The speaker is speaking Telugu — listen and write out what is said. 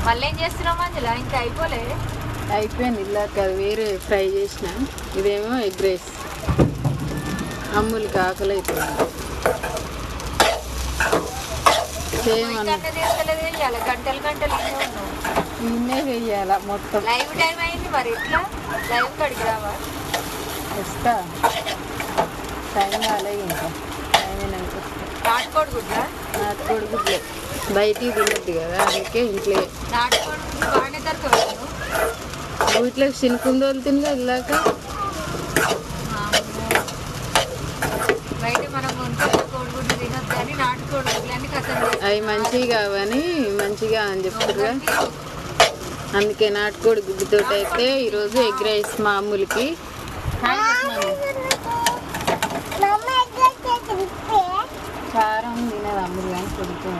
మళ్ళీ ఏం చేస్తున్నావు మంజుల? ఇంకా అయిపోలే? అయిపోయింది. ఇలాక వేరే ఫ్రై చేసిన. ఇదేమో ఎగ్ రైస్. అమ్ములకి ఆకలి అవుతుంది. గంటలు గంటలు నిన్నే చెయ్యాల మొత్తం. లైవ్ టైం అయింది మరి ఎట్లా? లైవ్ కడిగి రావా? వస్తా. టైం కాలే ఇంకా. టైం అయినాక వస్తా. నాటుకోడి గుడ్లా? నాటుకోడి గుడ్లే. బయటికి తినద్దు కదా, అందుకే ఇంట్లో. నాటుకోడి గుడ్లు బాగానే దొరకవచ్చు. వీటిలో చినుకుందోలు తినగా ఇలాక బయట మనం వండుకున్న కోడిగుడ్లు తినొద్దు కానీ నాటుకోడి గుడ్లని కథం. అవి మంచిగా కావని మంచిగా అని చెప్తారుగా, అందుకే నాటుకోడి గుడ్డుతో అయితే ఈరోజు ఎగ్ రైస్ మామూలుకి. కారం తినదు అమ్ములు కానీ కొంచెం